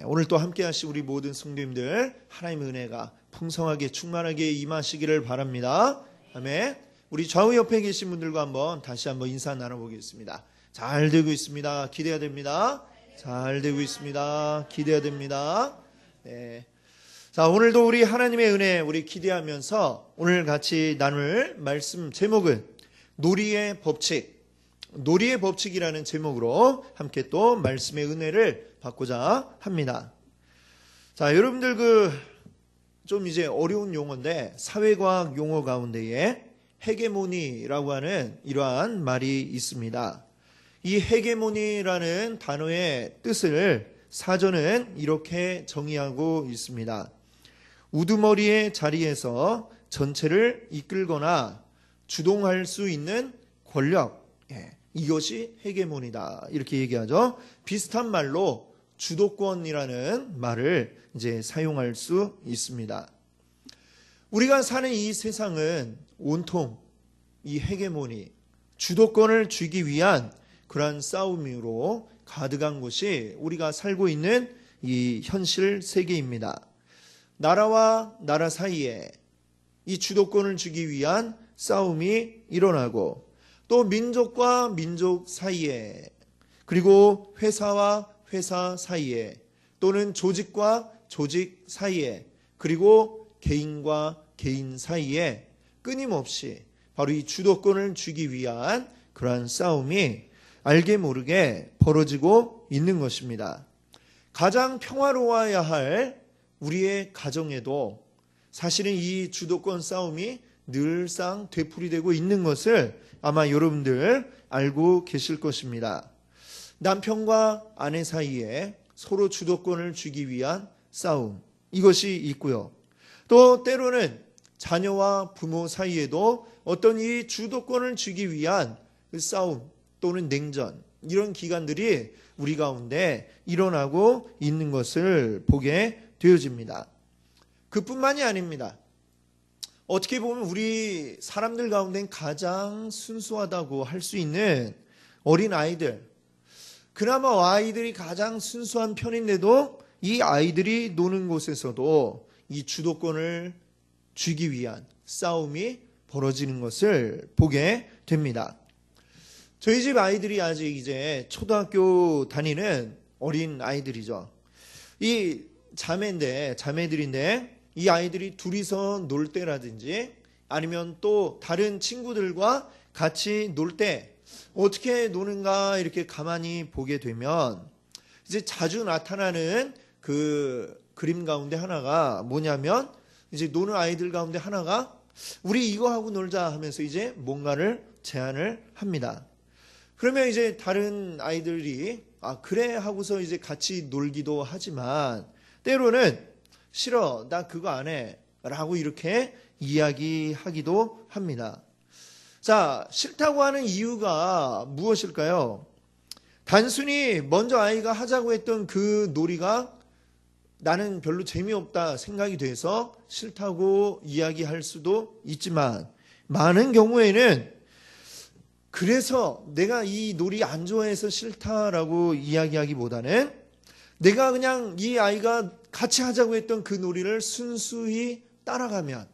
오늘 또 함께 하신 우리 모든 성도님들 하나님의 은혜가 풍성하게 충만하게 임하시기를 바랍니다. 아멘. 우리 좌우 옆에 계신 분들과 다시 한번 인사 나눠보겠습니다. 잘 되고 있습니다. 기대가 됩니다. 잘 되고 있습니다. 기대가 됩니다. 네. 자, 오늘도 우리 하나님의 은혜 우리 기대하면서 오늘 같이 나눌 말씀 제목은 놀이의 법칙, 놀이의 법칙이라는 제목으로 함께 또 말씀의 은혜를 받고자 합니다. 자, 여러분들 좀 이제 어려운 용어인데 사회과학 용어 가운데에 헤게모니라고 하는 이러한 말이 있습니다. 이 헤게모니라는 단어의 뜻을 사전은 이렇게 정의하고 있습니다. 우두머리의 자리에서 전체를 이끌거나 주동할 수 있는 권력, 이것이 헤게모니다 이렇게 얘기하죠. 비슷한 말로 주도권이라는 말을 이제 사용할 수 있습니다. 우리가 사는 이 세상은 온통 이 헤게모니, 주도권을 쥐기 위한 그러한 싸움으로 가득한 곳이 우리가 살고 있는 이 현실 세계입니다. 나라와 나라 사이에 이 주도권을 쥐기 위한 싸움이 일어나고 또 민족과 민족 사이에 그리고 회사와 회사 사이에 또는 조직과 조직 사이에 그리고 개인과 개인 사이에 끊임없이 바로 이 주도권을 쥐기 위한 그러한 싸움이 알게 모르게 벌어지고 있는 것입니다. 가장 평화로워야 할 우리의 가정에도 사실은 이 주도권 싸움이 늘상 되풀이되고 있는 것을 아마 여러분들 알고 계실 것입니다. 남편과 아내 사이에 서로 주도권을 쥐기 위한 싸움, 이것이 있고요. 또 때로는 자녀와 부모 사이에도 어떤 이 주도권을 쥐기 위한 그 싸움 또는 냉전, 이런 기간들이 우리 가운데 일어나고 있는 것을 보게 되어집니다. 그뿐만이 아닙니다. 어떻게 보면 우리 사람들 가운데 가장 순수하다고 할 수 있는 어린 아이들, 그나마 아이들이 가장 순수한 편인데도 이 아이들이 노는 곳에서도 이 주도권을 쥐기 위한 싸움이 벌어지는 것을 보게 됩니다. 저희 집 아이들이 아직 이제 초등학교 다니는 어린 아이들이죠. 이 자매들인데 이 아이들이 둘이서 놀 때라든지 아니면 또 다른 친구들과 같이 놀 때 어떻게 노는가 이렇게 가만히 보게 되면 이제 자주 나타나는 그 그림 가운데 하나가 뭐냐면 이제 노는 아이들 가운데 하나가 우리 이거 하고 놀자 하면서 이제 뭔가를 제안을 합니다. 그러면 이제 다른 아이들이 그래 하고서 이제 같이 놀기도 하지만 때로는 싫어, 나 그거 안 해 라고 이렇게 이야기하기도 합니다. 자, 싫다고 하는 이유가 무엇일까요? 단순히 먼저 아이가 하자고 했던 그 놀이가 나는 별로 재미없다 생각이 돼서 싫다고 이야기할 수도 있지만 많은 경우에는 그래서 내가 이 놀이 안 좋아해서 싫다라고 이야기하기보다는 내가 그냥 이 아이가 같이 하자고 했던 그 놀이를 순수히 따라가면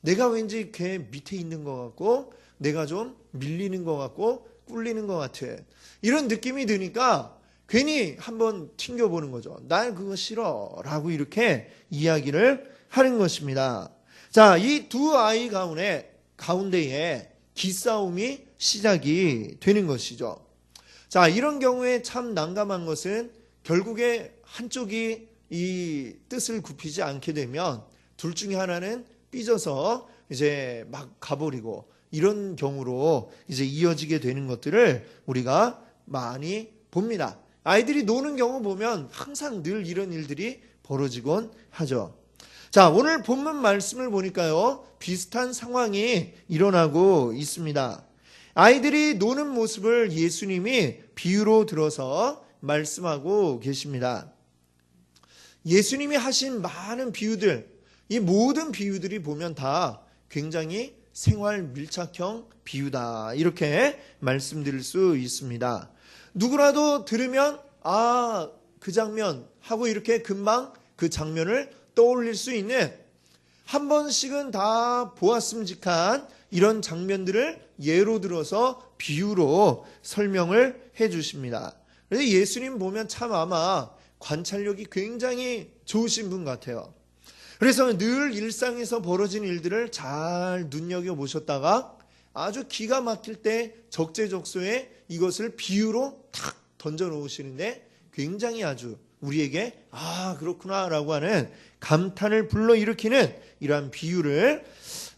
내가 왠지 걔 밑에 있는 것 같고 내가 좀 밀리는 것 같고 꿀리는 것 같아. 이런 느낌이 드니까 괜히 한번 튕겨보는 거죠. 난 그거 싫어 라고 이렇게 이야기를 하는 것입니다. 자, 이 두 아이 가운데에 기싸움이 시작이 되는 것이죠. 자, 이런 경우에 참 난감한 것은 결국에 한쪽이 이 뜻을 굽히지 않게 되면 둘 중에 하나는 삐져서 이제 막 가버리고 이런 경우로 이제 이어지게 되는 것들을 우리가 많이 봅니다. 아이들이 노는 경우 보면 항상 늘 이런 일들이 벌어지곤 하죠. 자, 오늘 본문 말씀을 보니까요, 비슷한 상황이 일어나고 있습니다. 아이들이 노는 모습을 예수님이 비유로 들어서 말씀하고 계십니다. 예수님이 하신 많은 비유들, 이 모든 비유들이 보면 다 굉장히 생활 밀착형 비유다 이렇게 말씀드릴 수 있습니다. 누구라도 들으면 그 장면 하고 이렇게 금방 그 장면을 떠올릴 수 있는, 한 번씩은 다 보았음직한 이런 장면들을 예로 들어서 비유로 설명을 해 주십니다. 그래서 예수님 보면 참 아마 관찰력이 굉장히 좋으신 분 같아요. 그래서 늘 일상에서 벌어진 일들을 잘 눈여겨보셨다가 아주 기가 막힐 때 적재적소에 이것을 비유로 탁 던져놓으시는데 굉장히 아주 우리에게 그렇구나 라고 하는 감탄을 불러일으키는 이러한 비유를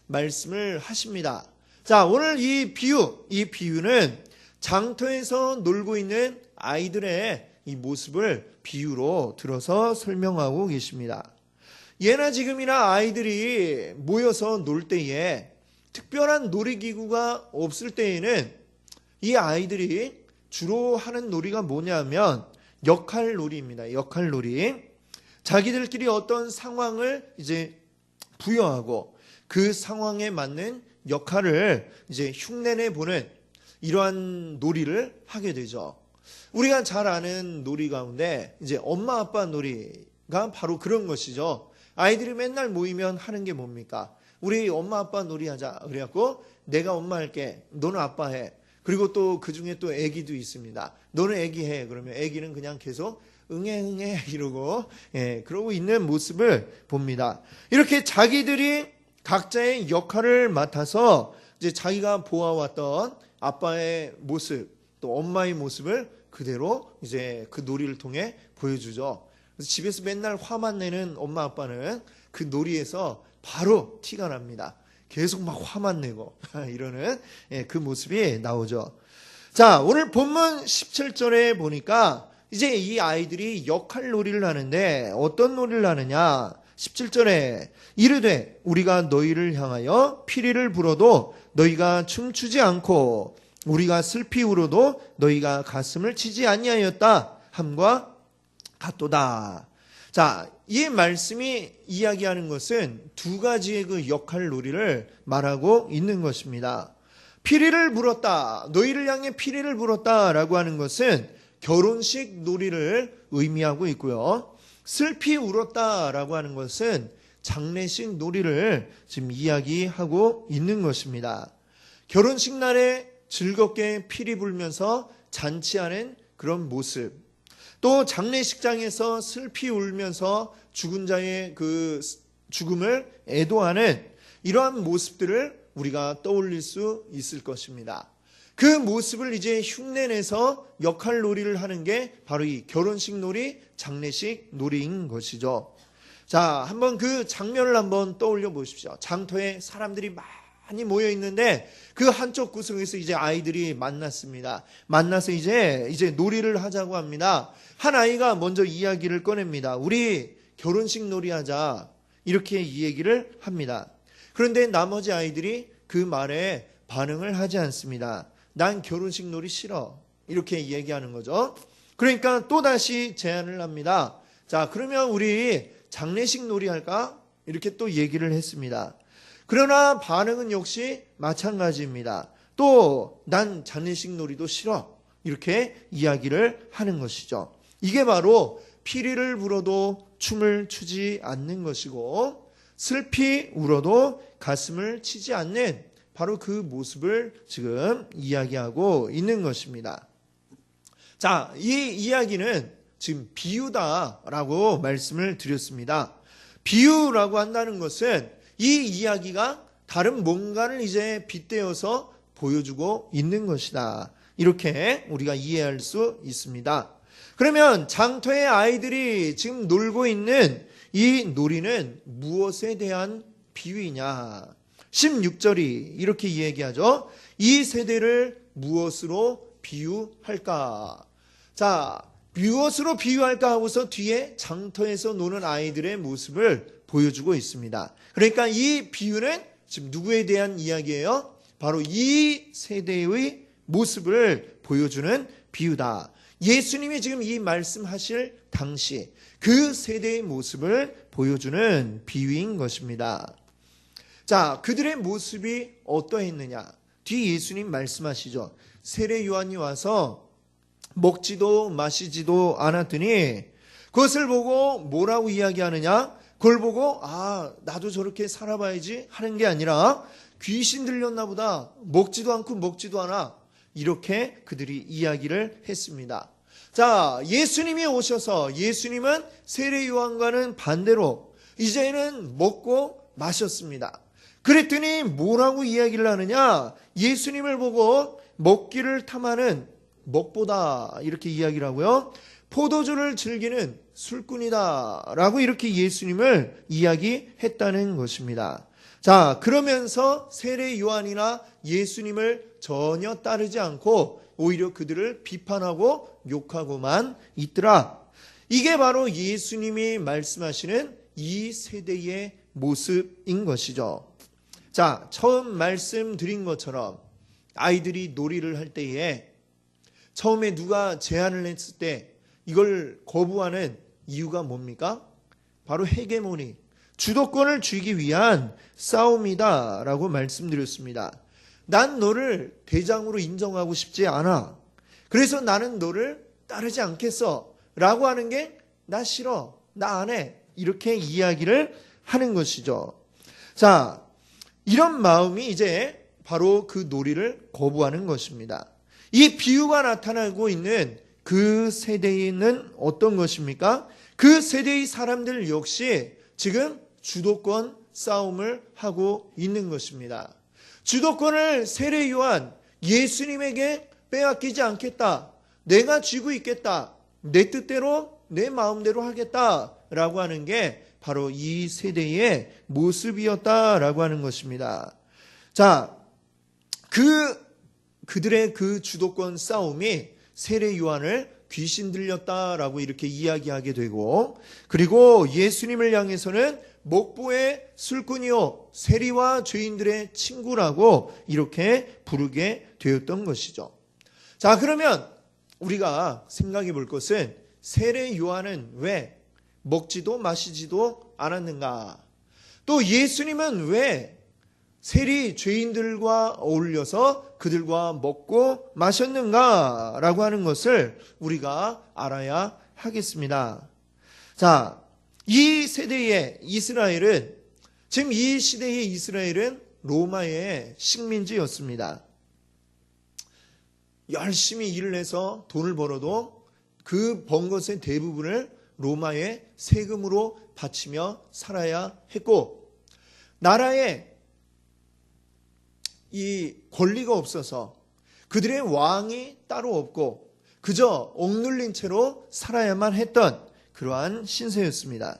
말씀을 하십니다. 자, 오늘 이 비유는 장터에서 놀고 있는 아이들의 이 모습을 비유로 들어서 설명하고 계십니다. 예나 지금이나 아이들이 모여서 놀 때에 특별한 놀이기구가 없을 때에는 이 아이들이 주로 하는 놀이가 뭐냐면 역할놀이입니다. 역할놀이. 자기들끼리 어떤 상황을 이제 부여하고 그 상황에 맞는 역할을 이제 흉내내 보는 이러한 놀이를 하게 되죠. 우리가 잘 아는 놀이 가운데 이제 엄마 아빠 놀이가 바로 그런 것이죠. 아이들이 맨날 모이면 하는 게 뭡니까? 우리 엄마 아빠 놀이하자. 그래갖고 내가 엄마 할게. 너는 아빠 해. 그리고 또 그 중에 또 애기도 있습니다. 너는 애기 해. 그러면 애기는 그냥 계속 응애 이러고 그러고 있는 모습을 봅니다. 이렇게 자기들이 각자의 역할을 맡아서 이제 자기가 보아왔던 아빠의 모습 또 엄마의 모습을 그대로 이제 그 놀이를 통해 보여주죠. 그래서 집에서 맨날 화만 내는 엄마 아빠는 그 놀이에서 바로 티가 납니다. 계속 막 화만 내고 이러는 그 모습이 나오죠. 자, 오늘 본문 17절에 보니까 이제 이 아이들이 역할 놀이를 하는데 어떤 놀이를 하느냐? 17절에 이르되 우리가 너희를 향하여 피리를 불어도 너희가 춤추지 않고 우리가 슬피 울어도 너희가 가슴을 치지 아니하였다 함과 같도다. 자, 이 말씀이 이야기하는 것은 두 가지의 그 역할 놀이를 말하고 있는 것입니다. 피리를 불었다, 너희를 향해 피리를 불었다라고 하는 것은 결혼식 놀이를 의미하고 있고요. 슬피 울었다라고 하는 것은 장례식 놀이를 지금 이야기하고 있는 것입니다. 결혼식 날에 즐겁게 피리 불면서 잔치하는 그런 모습, 또 장례식장에서 슬피 울면서 죽은 자의 그 죽음을 애도하는 이러한 모습들을 우리가 떠올릴 수 있을 것입니다. 그 모습을 이제 흉내내서 역할 놀이를 하는 게 바로 이 결혼식 놀이, 장례식 놀이인 것이죠. 자, 한번 그 장면을 한번 떠올려 보십시오. 장터에 사람들이 많이 모여 있는데 그 한쪽 구석에서 이제 아이들이 만났습니다. 만나서 이제 놀이를 하자고 합니다. 한 아이가 먼저 이야기를 꺼냅니다. 우리 결혼식 놀이 하자. 이렇게 이 얘기를 합니다. 그런데 나머지 아이들이 그 말에 반응을 하지 않습니다. 난 결혼식 놀이 싫어. 이렇게 얘기하는 거죠. 그러니까 또다시 제안을 합니다. 자, 그러면 우리 장례식 놀이 할까? 이렇게 또 얘기를 했습니다. 그러나 반응은 역시 마찬가지입니다. 또 난 장례식 놀이도 싫어. 이렇게 이야기를 하는 것이죠. 이게 바로 피리를 불어도 춤을 추지 않는 것이고 슬피 울어도 가슴을 치지 않는 바로 그 모습을 지금 이야기하고 있는 것입니다. 자, 이 이야기는 지금 비유다라고 말씀을 드렸습니다. 비유라고 한다는 것은 이 이야기가 다른 뭔가를 이제 빗대어서 보여주고 있는 것이다. 이렇게 우리가 이해할 수 있습니다. 그러면 장터의 아이들이 지금 놀고 있는 이 놀이는 무엇에 대한 비유이냐? 16절이 이렇게 얘기하죠. 이 세대를 무엇으로 비유할까? 자, 무엇으로 비유할까 하고서 뒤에 장터에서 노는 아이들의 모습을 보여주고 있습니다. 그러니까 이 비유는 지금 누구에 대한 이야기예요? 바로 이 세대의 모습을 보여주는 비유다. 예수님이 지금 이 말씀하실 당시 그 세대의 모습을 보여주는 비유인 것입니다. 자, 그들의 모습이 어떠했느냐? 뒤 예수님 말씀하시죠. 세례 요한이 와서 먹지도 마시지도 않았더니 그것을 보고 뭐라고 이야기하느냐? 그걸 보고 나도 저렇게 살아봐야지 하는 게 아니라 귀신 들렸나 보다, 먹지도 않고 먹지도 않아, 이렇게 그들이 이야기를 했습니다. 자, 예수님이 오셔서 예수님은 세례 요한과는 반대로 이제는 먹고 마셨습니다. 그랬더니 뭐라고 이야기를 하느냐? 예수님을 보고 먹기를 탐하는 먹보다, 이렇게 이야기를 하고요. 포도주를 즐기는 술꾼이다 라고 이렇게 예수님을 이야기했다는 것입니다. 자, 그러면서 세례 요한이나 예수님을 전혀 따르지 않고 오히려 그들을 비판하고 욕하고만 있더라. 이게 바로 예수님이 말씀하시는 이 세대의 모습인 것이죠. 자, 처음 말씀드린 것처럼 아이들이 놀이를 할 때에 처음에 누가 제안을 했을 때 이걸 거부하는 이유가 뭡니까? 바로 헤게모니, 주도권을 쥐기 위한 싸움이다 라고 말씀드렸습니다. 난 너를 대장으로 인정하고 싶지 않아. 그래서 나는 너를 따르지 않겠어 라고 하는 게 나 싫어, 나 안 해, 이렇게 이야기를 하는 것이죠. 자, 이런 마음이 이제 바로 그 놀이를 거부하는 것입니다. 이 비유가 나타나고 있는 그 세대에는 어떤 것입니까? 그 세대의 사람들 역시 지금 주도권 싸움을 하고 있는 것입니다. 주도권을 세례 요한 예수님에게 빼앗기지 않겠다, 내가 쥐고 있겠다, 내 뜻대로 내 마음대로 하겠다라고 하는 게 바로 이 세대의 모습이었다라고 하는 것입니다. 자, 그들의 그 주도권 싸움이 세례 요한을 귀신 들렸다라고 이렇게 이야기하게 되고, 그리고 예수님을 향해서는 목보의 술꾼이요 세리와 죄인들의 친구라고 이렇게 부르게 되었던 것이죠. 자, 그러면 우리가 생각해 볼 것은 세례 요한은 왜 먹지도 마시지도 않았는가? 또 예수님은 왜 세리 죄인들과 어울려서 그들과 먹고 마셨는가? 라고 하는 것을 우리가 알아야 하겠습니다. 자, 이 세대의 이스라엘은, 지금 이 시대의 이스라엘은 로마의 식민지였습니다. 열심히 일을 해서 돈을 벌어도 그 번 것의 대부분을 로마의 세금으로 바치며 살아야 했고, 나라에 이 권리가 없어서 그들의 왕이 따로 없고 그저 억눌린 채로 살아야만 했던 그러한 신세였습니다.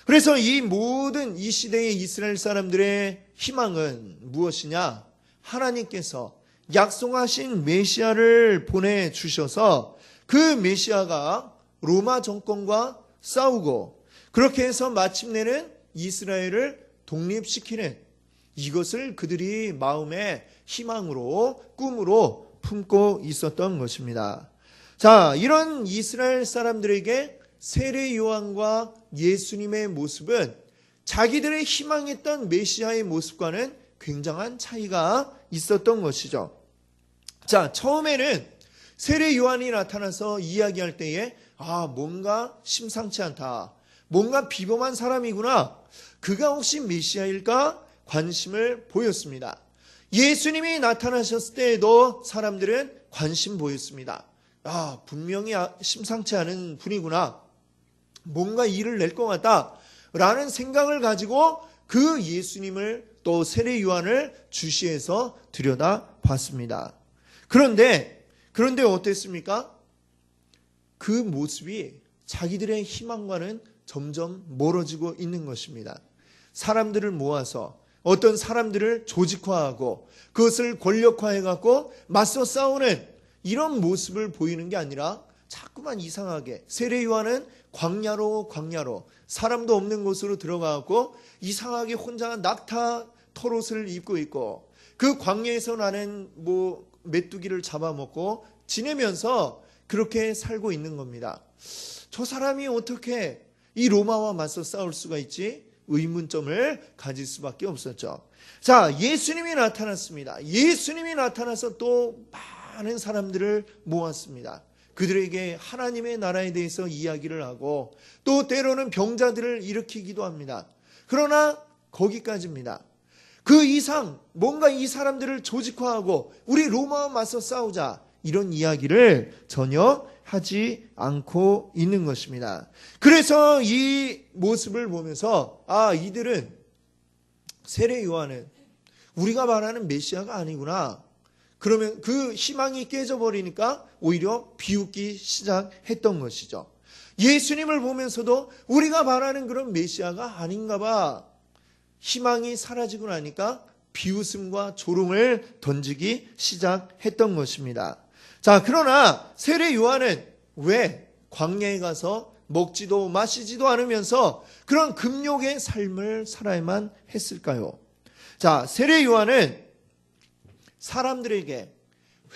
그래서 이 모든 이 시대의 이스라엘 사람들의 희망은 무엇이냐? 하나님께서 약속하신 메시아를 보내주셔서 그 메시아가 로마 정권과 싸우고 그렇게 해서 마침내는 이스라엘을 독립시키는, 이것을 그들이 마음의 희망으로, 꿈으로 품고 있었던 것입니다. 자, 이런 이스라엘 사람들에게 세례 요한과 예수님의 모습은 자기들의 희망했던 메시아의 모습과는 굉장한 차이가 있었던 것이죠. 자, 처음에는 세례 요한이 나타나서 이야기할 때에 뭔가 심상치 않다, 뭔가 비범한 사람이구나, 그가 혹시 메시아일까 관심을 보였습니다. 예수님이 나타나셨을 때에도 사람들은 관심 보였습니다. 분명히 심상치 않은 분이구나, 뭔가 일을 낼 것 같다 라는 생각을 가지고 그 예수님을, 또 세례 요한을 주시해서 들여다봤습니다. 그런데 어땠습니까? 그 모습이 자기들의 희망과는 점점 멀어지고 있는 것입니다. 사람들을 모아서 어떤 사람들을 조직화하고 그것을 권력화해갖고 맞서 싸우는 이런 모습을 보이는 게 아니라 자꾸만 이상하게 세례 요한은 광야로 사람도 없는 곳으로 들어가고 이상하게 혼자 낙타 털옷을 입고 있고 그 광야에서 나는 메뚜기를 잡아먹고 지내면서 그렇게 살고 있는 겁니다. 저 사람이 어떻게 이 로마와 맞서 싸울 수가 있지? 의문점을 가질 수밖에 없었죠. 자, 예수님이 나타났습니다. 예수님이 나타나서 또 많은 사람들을 모았습니다. 그들에게 하나님의 나라에 대해서 이야기를 하고 또 때로는 병자들을 일으키기도 합니다. 그러나 거기까지입니다. 그 이상 뭔가 이 사람들을 조직화하고 우리 로마와 맞서 싸우자 이런 이야기를 전혀 하지 않고 있는 것입니다. 그래서 이 모습을 보면서 이들은 세례 요한은 우리가 말하는 메시아가 아니구나. 그러면 그 희망이 깨져버리니까 오히려 비웃기 시작했던 것이죠. 예수님을 보면서도 우리가 말하는 그런 메시아가 아닌가 봐. 희망이 사라지고 나니까 비웃음과 조롱을 던지기 시작했던 것입니다. 자, 그러나 세례 요한은 왜 광야에 가서 먹지도 마시지도 않으면서 그런 금욕의 삶을 살아야만 했을까요? 자, 세례 요한은 사람들에게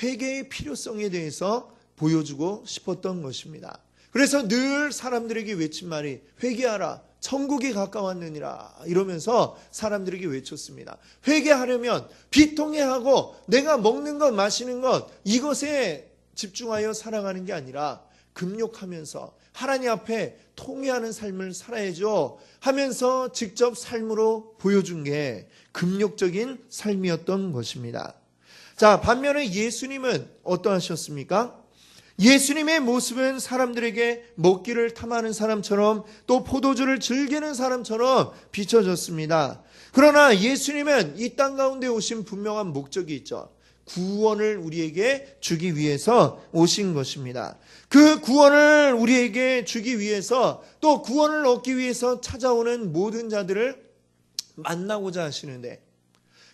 회개의 필요성에 대해서 보여주고 싶었던 것입니다. 그래서 늘 사람들에게 외친 말이 회개하라, 천국이 가까웠느니라 이러면서 사람들에게 외쳤습니다. 회개하려면 비통해하고 내가 먹는 것 마시는 것 이것에 집중하여 살아가는 게 아니라 금욕하면서 하나님 앞에 통회하는 삶을 살아야죠 하면서 직접 삶으로 보여준 게 금욕적인 삶이었던 것입니다. 자, 반면에 예수님은 어떠하셨습니까? 예수님의 모습은 사람들에게 먹기를 탐하는 사람처럼 또 포도주를 즐기는 사람처럼 비춰졌습니다. 그러나 예수님은 이 땅 가운데 오신 분명한 목적이 있죠. 구원을 우리에게 주기 위해서 오신 것입니다. 그 구원을 우리에게 주기 위해서 또 구원을 얻기 위해서 찾아오는 모든 자들을 만나고자 하시는데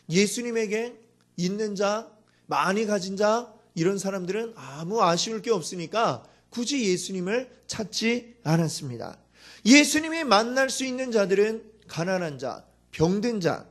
예수님에게 있는 자, 많이 가진 자 이런 사람들은 아무 아쉬울 게 없으니까 굳이 예수님을 찾지 않았습니다. 예수님이 만날 수 있는 자들은 가난한 자, 병든 자,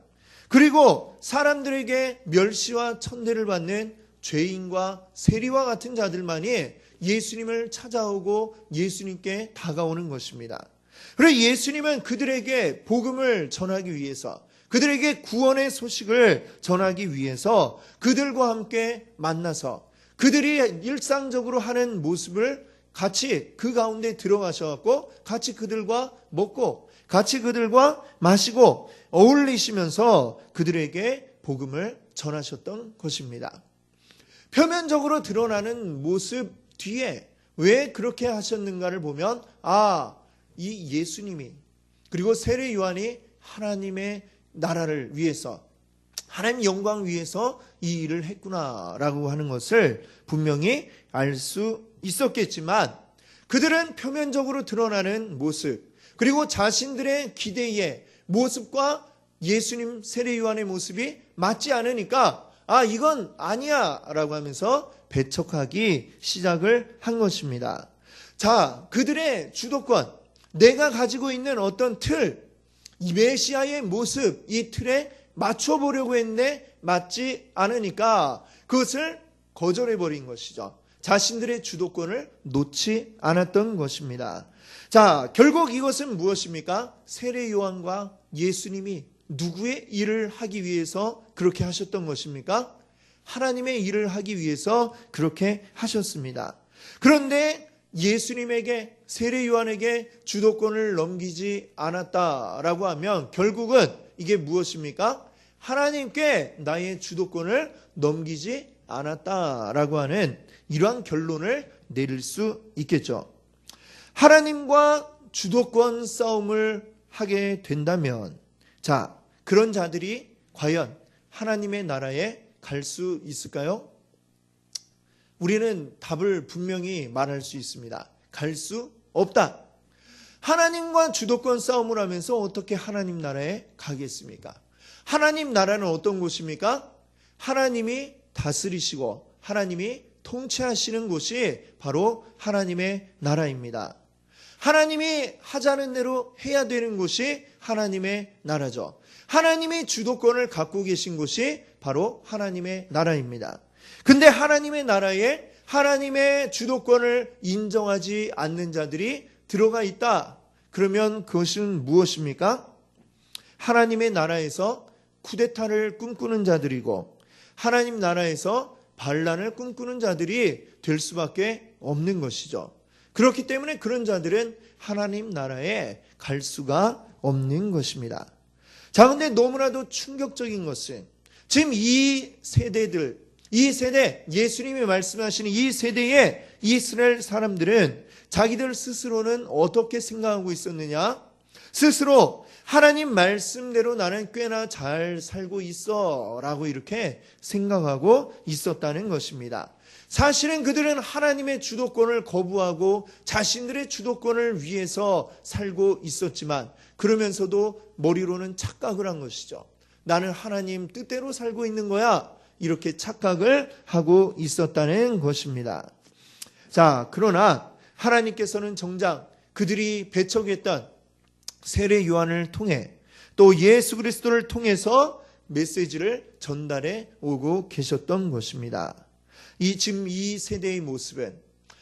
그리고 사람들에게 멸시와 천대를 받는 죄인과 세리와 같은 자들만이 예수님을 찾아오고 예수님께 다가오는 것입니다. 그래서 예수님은 그들에게 복음을 전하기 위해서 그들에게 구원의 소식을 전하기 위해서 그들과 함께 만나서 그들이 일상적으로 하는 모습을 같이 그 가운데 들어가셔서 같이 그들과 먹고 같이 그들과 마시고 어울리시면서 그들에게 복음을 전하셨던 것입니다. 표면적으로 드러나는 모습 뒤에 왜 그렇게 하셨는가를 보면 이 예수님이 그리고 세례 요한이 하나님의 나라를 위해서 하나님 영광 위해서 이 일을 했구나라고 하는 것을 분명히 알 수 있었겠지만 그들은 표면적으로 드러나는 모습 그리고 자신들의 기대의 모습과 예수님 세례 요한의 모습이 맞지 않으니까 이건 아니야 라고 하면서 배척하기 시작을 한 것입니다. 자, 그들의 주도권, 내가 가지고 있는 어떤 틀, 이 메시아의 모습, 이 틀에 맞춰보려고 했는데 맞지 않으니까 그것을 거절해버린 것이죠. 자신들의 주도권을 놓지 않았던 것입니다. 자, 결국 이것은 무엇입니까? 세례 요한과 예수님이 누구의 일을 하기 위해서 그렇게 하셨던 것입니까? 하나님의 일을 하기 위해서 그렇게 하셨습니다. 그런데 예수님에게 세례 요한에게 주도권을 넘기지 않았다라고 하면 결국은 이게 무엇입니까? 하나님께 나의 주도권을 넘기지 않았다라고 하는 이러한 결론을 내릴 수 있겠죠. 하나님과 주도권 싸움을 하게 된다면 자, 그런 자들이 과연 하나님의 나라에 갈 수 있을까요? 우리는 답을 분명히 말할 수 있습니다. 갈 수 없다. 하나님과 주도권 싸움을 하면서 어떻게 하나님 나라에 가겠습니까? 하나님 나라는 어떤 곳입니까? 하나님이 다스리시고 하나님이 통치하시는 곳이 바로 하나님의 나라입니다. 하나님이 하자는 대로 해야 되는 곳이 하나님의 나라죠. 하나님이 주도권을 갖고 계신 곳이 바로 하나님의 나라입니다. 근데 하나님의 나라에 하나님의 주도권을 인정하지 않는 자들이 들어가 있다. 그러면 그것은 무엇입니까? 하나님의 나라에서 쿠데타를 꿈꾸는 자들이고 하나님 나라에서 반란을 꿈꾸는 자들이 될 수밖에 없는 것이죠. 그렇기 때문에 그런 자들은 하나님 나라에 갈 수가 없는 것입니다. 자, 근데 너무나도 충격적인 것은 지금 이 세대, 예수님이 말씀하시는 이 세대의 이스라엘 사람들은 자기들 스스로는 어떻게 생각하고 있었느냐? 스스로 하나님 말씀대로 나는 꽤나 잘 살고 있어 라고 이렇게 생각하고 있었다는 것입니다. 사실은 그들은 하나님의 주도권을 거부하고 자신들의 주도권을 위해서 살고 있었지만 그러면서도 머리로는 착각을 한 것이죠. 나는 하나님 뜻대로 살고 있는 거야. 이렇게 착각을 하고 있었다는 것입니다. 자, 그러나 하나님께서는 정작 그들이 배척했던 세례 요한을 통해 또 예수 그리스도를 통해서 메시지를 전달해 오고 계셨던 것입니다. 지금 이 세대의 모습은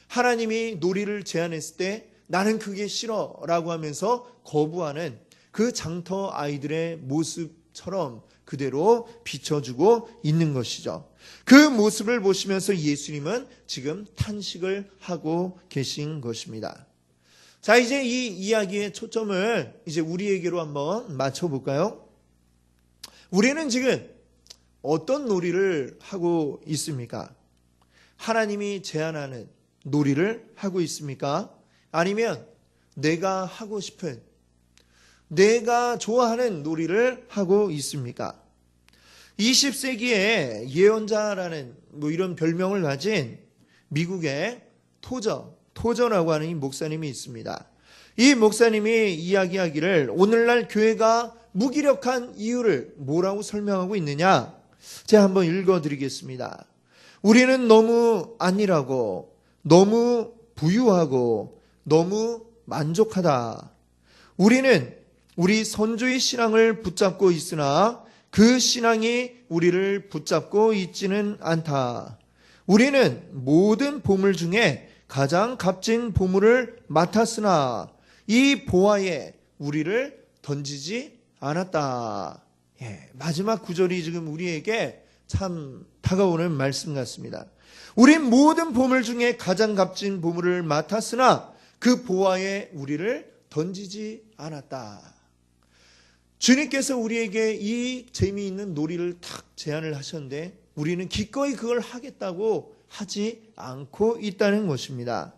하나님이 놀이를 제안했을 때 나는 그게 싫어라고 하면서 거부하는 그 장터 아이들의 모습처럼 그대로 비춰주고 있는 것이죠. 그 모습을 보시면서 예수님은 지금 탄식을 하고 계신 것입니다. 자, 이제 이 이야기의 초점을 이제 우리에게로 한번 맞춰볼까요? 우리는 지금 어떤 놀이를 하고 있습니까? 하나님이 제안하는 놀이를 하고 있습니까? 아니면 내가 하고 싶은, 내가 좋아하는 놀이를 하고 있습니까? 20세기에 예언자라는 이런 별명을 가진 미국의 토저라고 하는 이 목사님이 있습니다. 이 목사님이 이야기하기를 오늘날 교회가 무기력한 이유를 뭐라고 설명하고 있느냐? 제가 한번 읽어드리겠습니다. 우리는 너무 안일하고 너무 부유하고 너무 만족하다. 우리는 우리 선조의 신앙을 붙잡고 있으나 그 신앙이 우리를 붙잡고 있지는 않다. 우리는 모든 보물 중에 가장 값진 보물을 맡았으나 이 보화에 우리를 던지지 않았다. 마지막 구절이 지금 우리에게 참 다가오는 말씀 같습니다. 우린 모든 보물 중에 가장 값진 보물을 맡았으나 그 보화에 우리를 던지지 않았다. 주님께서 우리에게 이 재미있는 놀이를 탁 제안을 하셨는데 우리는 기꺼이 그걸 하겠다고 하지 않고 있다는 것입니다.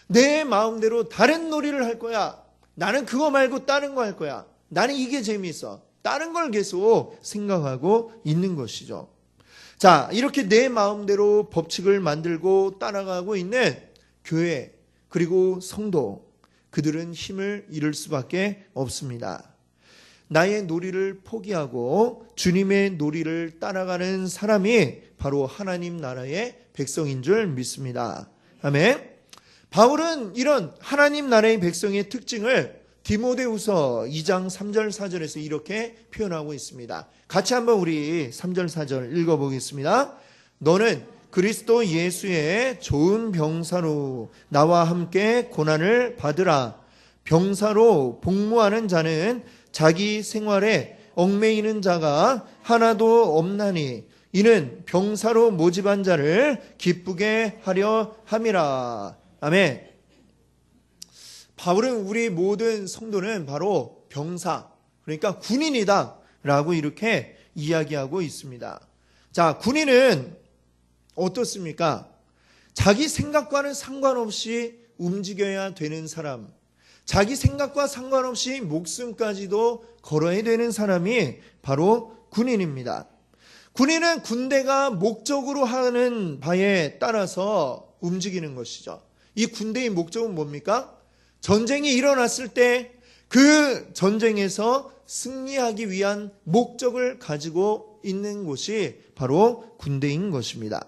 내 마음대로 다른 놀이를 할 거야. 나는 그거 말고 다른 거 할 거야. 나는 이게 재미있어. 다른 걸 계속 생각하고 있는 것이죠. 자, 이렇게 내 마음대로 법칙을 만들고 따라가고 있는 교회 그리고 성도, 그들은 힘을 잃을 수밖에 없습니다. 나의 놀이를 포기하고 주님의 놀이를 따라가는 사람이 바로 하나님 나라의 백성인 줄 믿습니다. 아멘. 바울은 이런 하나님 나라의 백성의 특징을 디모데후서 2장 3절 4절에서 이렇게 표현하고 있습니다. 같이 한번 우리 3절 4절 읽어보겠습니다. 너는 그리스도 예수의 좋은 병사로 나와 함께 고난을 받으라. 병사로 복무하는 자는 자기 생활에 얽매이는 자가 하나도 없나니 이는 병사로 모집한 자를 기쁘게 하려 함이라. 아멘. 바울은 우리 모든 성도는 바로 병사, 그러니까 군인이다 라고 이렇게 이야기하고 있습니다. 자, 군인은 어떻습니까? 자기 생각과는 상관없이 움직여야 되는 사람, 자기 생각과 상관없이 목숨까지도 걸어야 되는 사람이 바로 군인입니다. 군인은 군대가 목적으로 하는 바에 따라서 움직이는 것이죠. 이 군대의 목적은 뭡니까? 전쟁이 일어났을 때 그 전쟁에서 승리하기 위한 목적을 가지고 있는 곳이 바로 군대인 것입니다.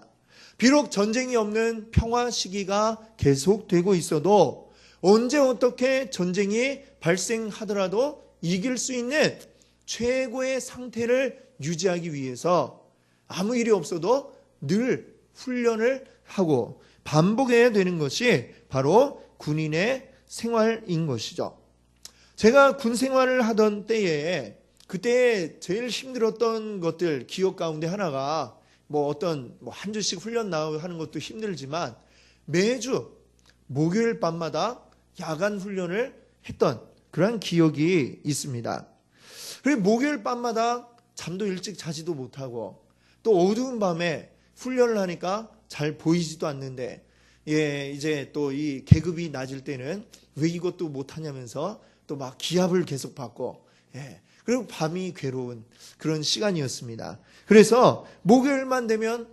비록 전쟁이 없는 평화 시기가 계속되고 있어도 언제 어떻게 전쟁이 발생하더라도 이길 수 있는 최고의 상태를 유지하기 위해서 아무 일이 없어도 늘 훈련을 하고 반복해야 되는 것이 바로 군인의 생활인 것이죠. 제가 군 생활을 하던 때에 그때 제일 힘들었던 것들 기억 가운데 하나가 뭐 어떤 한 주씩 훈련 하는 것도 힘들지만 매주 목요일 밤마다 야간 훈련을 했던 그런 기억이 있습니다. 그리고 목요일 밤마다 잠도 일찍 자지도 못하고 또 어두운 밤에 훈련을 하니까 잘 보이지도 않는데 이제 또 이 계급이 낮을 때는 왜 이것도 못하냐면서 또 막 기합을 계속 받고 그리고 밤이 괴로운 그런 시간이었습니다. 그래서 목요일만 되면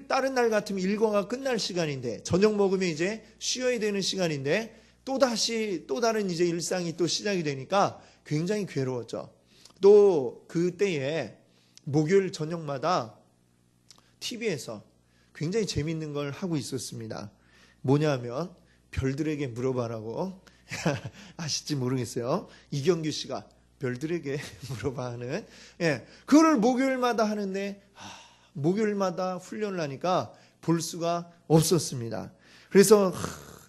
다른 날 같으면 일과가 끝날 시간인데 저녁 먹으면 이제 쉬어야 되는 시간인데 또다시 또 다른 이제 일상이 또 시작이 되니까 굉장히 괴로웠죠. 또 그때에 목요일 저녁마다 TV에서 굉장히 재밌는 걸 하고 있었습니다. 뭐냐면 별들에게 물어봐라고 아실지 모르겠어요. 이경규 씨가 별들에게 물어봐 하는 그거를 목요일마다 하는데 목요일마다 훈련을 하니까 볼 수가 없었습니다. 그래서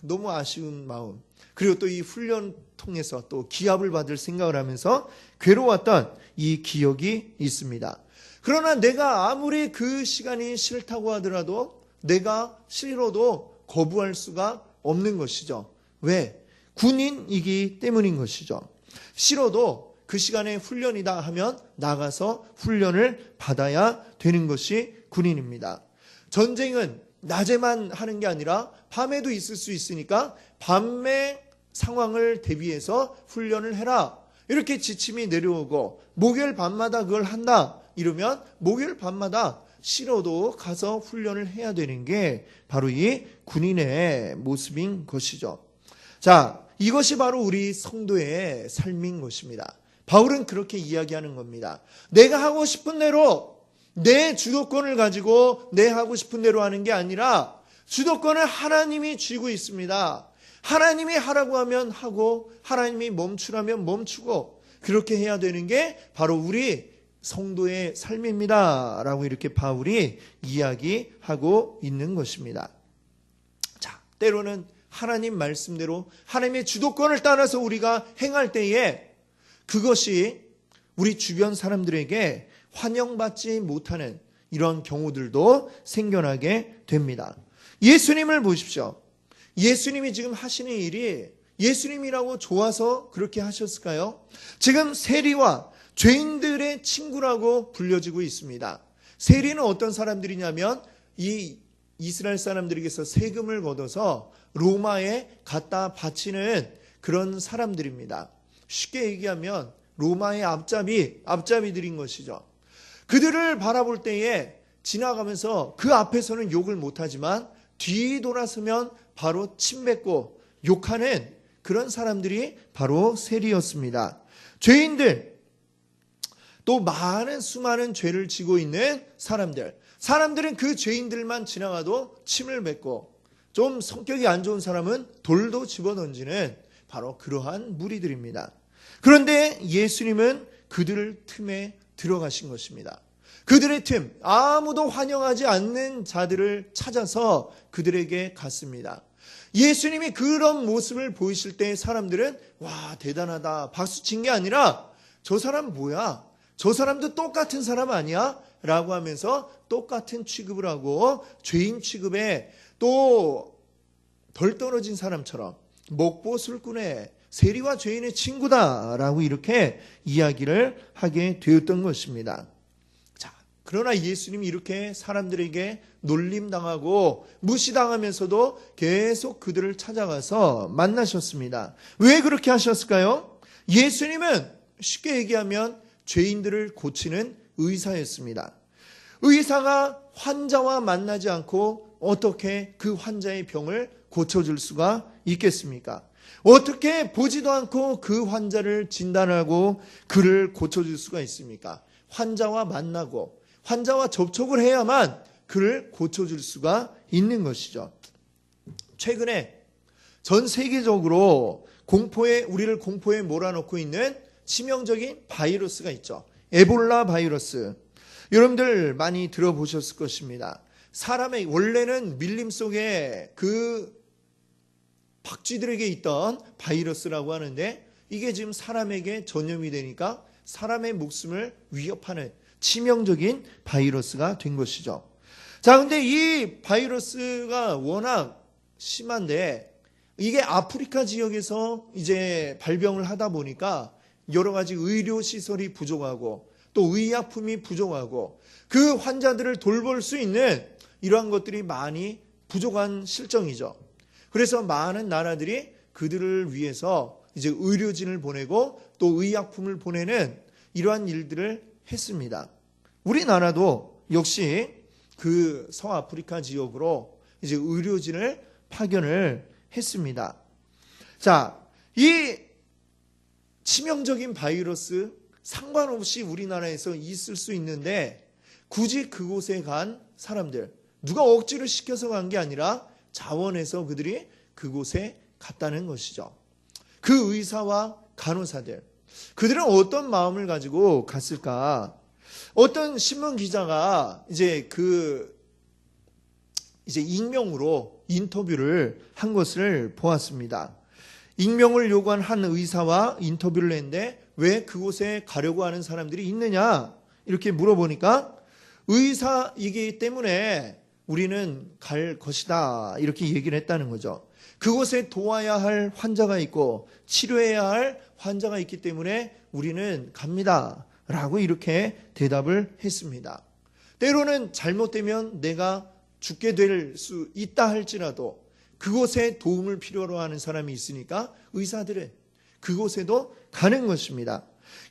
너무 아쉬운 마음 그리고 또 이 훈련 통해서 또 기합을 받을 생각을 하면서 괴로웠던 이 기억이 있습니다. 그러나 내가 아무리 그 시간이 싫다고 하더라도 내가 싫어도 거부할 수가 없는 것이죠. 왜? 군인이기 때문인 것이죠. 싫어도 그 시간에 훈련이다 하면 나가서 훈련을 받아야 되는 것이 군인입니다. 전쟁은 낮에만 하는 게 아니라 밤에도 있을 수 있으니까 밤의 상황을 대비해서 훈련을 해라. 이렇게 지침이 내려오고 목요일 밤마다 그걸 한다. 이러면 목요일 밤마다 싫어도 가서 훈련을 해야 되는 게 바로 이 군인의 모습인 것이죠. 자, 이것이 바로 우리 성도의 삶인 것입니다. 바울은 그렇게 이야기하는 겁니다. 내가 하고 싶은 대로 내 주도권을 가지고 내 하고 싶은 대로 하는 게 아니라 주도권을 하나님이 쥐고 있습니다. 하나님이 하라고 하면 하고 하나님이 멈추라면 멈추고 그렇게 해야 되는 게 바로 우리 성도의 삶입니다. 라고 이렇게 바울이 이야기하고 있는 것입니다. 자, 때로는 하나님 말씀대로 하나님의 주도권을 따라서 우리가 행할 때에 그것이 우리 주변 사람들에게 환영받지 못하는 이런 경우들도 생겨나게 됩니다. 예수님을 보십시오. 예수님이 지금 하시는 일이 예수님이라고 좋아서 그렇게 하셨을까요? 지금 세리와 죄인들의 친구라고 불려지고 있습니다. 세리는 어떤 사람들이냐면 이 이스라엘 사람들에게서 세금을 걷어서 로마에 갖다 바치는 그런 사람들입니다. 쉽게 얘기하면 로마의 앞잡이들인 것이죠. 그들을 바라볼 때에 지나가면서 그 앞에서는 욕을 못하지만 뒤돌아서면 바로 침뱉고 욕하는 그런 사람들이 바로 세리였습니다. 죄인들, 또 많은 수많은 죄를 지고 있는 사람들은 그 죄인들만 지나가도 침을 뱉고 좀 성격이 안 좋은 사람은 돌도 집어던지는 바로 그러한 무리들입니다. 그런데 예수님은 그들 틈에 들어가신 것입니다. 그들의 틈, 아무도 환영하지 않는 자들을 찾아서 그들에게 갔습니다. 예수님이 그런 모습을 보이실 때 사람들은 와, 대단하다, 박수 친 게 아니라 저 사람 뭐야? 저 사람도 똑같은 사람 아니야? 라고 하면서 똑같은 취급을 하고 죄인 취급에 또 덜 떨어진 사람처럼 먹보 술꾼의 세리와 죄인의 친구다라고 이렇게 이야기를 하게 되었던 것입니다. 자, 그러나 예수님이 이렇게 사람들에게 놀림당하고 무시당하면서도 계속 그들을 찾아가서 만나셨습니다. 왜 그렇게 하셨을까요? 예수님은 쉽게 얘기하면 죄인들을 고치는 의사였습니다. 의사가 환자와 만나지 않고 어떻게 그 환자의 병을 고쳐줄 수가 있겠습니까? 어떻게 보지도 않고 그 환자를 진단하고 그를 고쳐줄 수가 있습니까? 환자와 만나고 환자와 접촉을 해야만 그를 고쳐줄 수가 있는 것이죠. 최근에 전 세계적으로 우리를 공포에 몰아넣고 있는 치명적인 바이러스가 있죠. 에볼라 바이러스. 여러분들 많이 들어보셨을 것입니다. 사람의 원래는 밀림 속에 그 박쥐들에게 있던 바이러스라고 하는데 이게 지금 사람에게 전염이 되니까 사람의 목숨을 위협하는 치명적인 바이러스가 된 것이죠. 자, 근데 이 바이러스가 워낙 심한데 이게 아프리카 지역에서 이제 발병을 하다 보니까 여러 가지 의료 시설이 부족하고 또 의약품이 부족하고 그 환자들을 돌볼 수 있는 이러한 것들이 많이 부족한 실정이죠. 그래서 많은 나라들이 그들을 위해서 이제 의료진을 보내고 또 의약품을 보내는 이러한 일들을 했습니다. 우리나라도 역시 그 서아프리카 지역으로 이제 의료진을 파견을 했습니다. 자, 이 치명적인 바이러스 상관없이 우리나라에서 있을 수 있는데 굳이 그곳에 간 사람들, 누가 억지로 시켜서 간 게 아니라 자원해서 그들이 그곳에 갔다는 것이죠. 그 의사와 간호사들, 그들은 어떤 마음을 가지고 갔을까? 어떤 신문 기자가 이제 익명으로 인터뷰를 한 것을 보았습니다. 익명을 요구한 한 의사와 인터뷰를 했는데 왜 그곳에 가려고 하는 사람들이 있느냐? 이렇게 물어보니까 의사이기 때문에 우리는 갈 것이다. 이렇게 얘기를 했다는 거죠. 그곳에 도와야 할 환자가 있고 치료해야 할 환자가 있기 때문에 우리는 갑니다. 라고 이렇게 대답을 했습니다. 때로는 잘못되면 내가 죽게 될 수 있다 할지라도 그곳에 도움을 필요로 하는 사람이 있으니까 의사들은 그곳에도 가는 것입니다.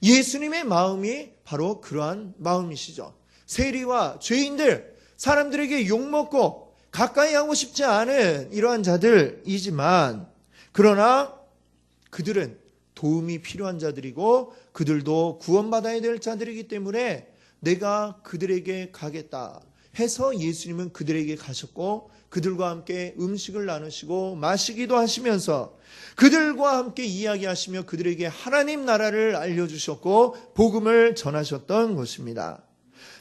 예수님의 마음이 바로 그러한 마음이시죠. 세리와 죄인들, 사람들에게 욕먹고 가까이 하고 싶지 않은 이러한 자들이지만 그러나 그들은 도움이 필요한 자들이고 그들도 구원받아야 될 자들이기 때문에 내가 그들에게 가겠다 해서 예수님은 그들에게 가셨고 그들과 함께 음식을 나누시고 마시기도 하시면서 그들과 함께 이야기하시며 그들에게 하나님 나라를 알려주셨고 복음을 전하셨던 것입니다.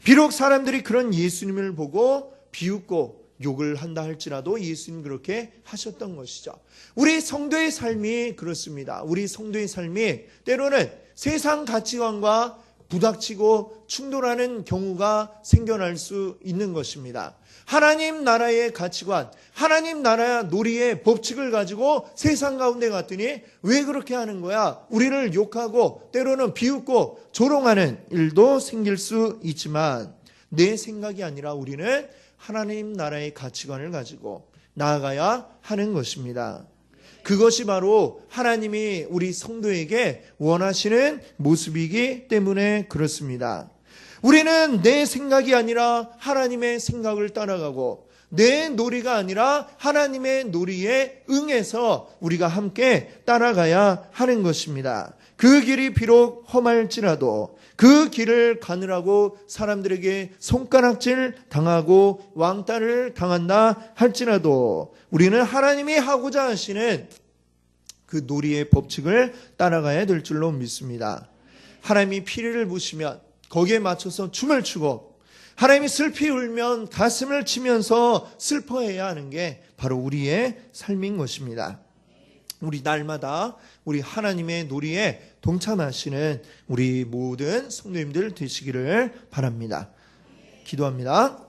비록 사람들이 그런 예수님을 보고 비웃고 욕을 한다 할지라도 예수님 그렇게 하셨던 것이죠. 우리 성도의 삶이 그렇습니다. 우리 성도의 삶이 때로는 세상 가치관과 부닥치고 충돌하는 경우가 생겨날 수 있는 것입니다. 하나님 나라의 가치관, 하나님 나라 놀이의 법칙을 가지고 세상 가운데 갔더니 왜 그렇게 하는 거야? 우리를 욕하고 때로는 비웃고 조롱하는 일도 생길 수 있지만 내 생각이 아니라 우리는 하나님 나라의 가치관을 가지고 나아가야 하는 것입니다. 그것이 바로 하나님이 우리 성도에게 원하시는 모습이기 때문에 그렇습니다. 우리는 내 생각이 아니라 하나님의 생각을 따라가고 내 놀이가 아니라 하나님의 놀이에 응해서 우리가 함께 따라가야 하는 것입니다. 그 길이 비록 험할지라도 그 길을 가느라고 사람들에게 손가락질 당하고 왕따를 당한다 할지라도 우리는 하나님이 하고자 하시는 그 놀이의 법칙을 따라가야 될 줄로 믿습니다. 하나님이 피리를 부시면 거기에 맞춰서 춤을 추고 하나님이 슬피 울면 가슴을 치면서 슬퍼해야 하는 게 바로 우리의 삶인 것입니다. 우리 날마다 우리 하나님의 놀이에 동참하시는 우리 모든 성도님들 되시기를 바랍니다. 기도합니다.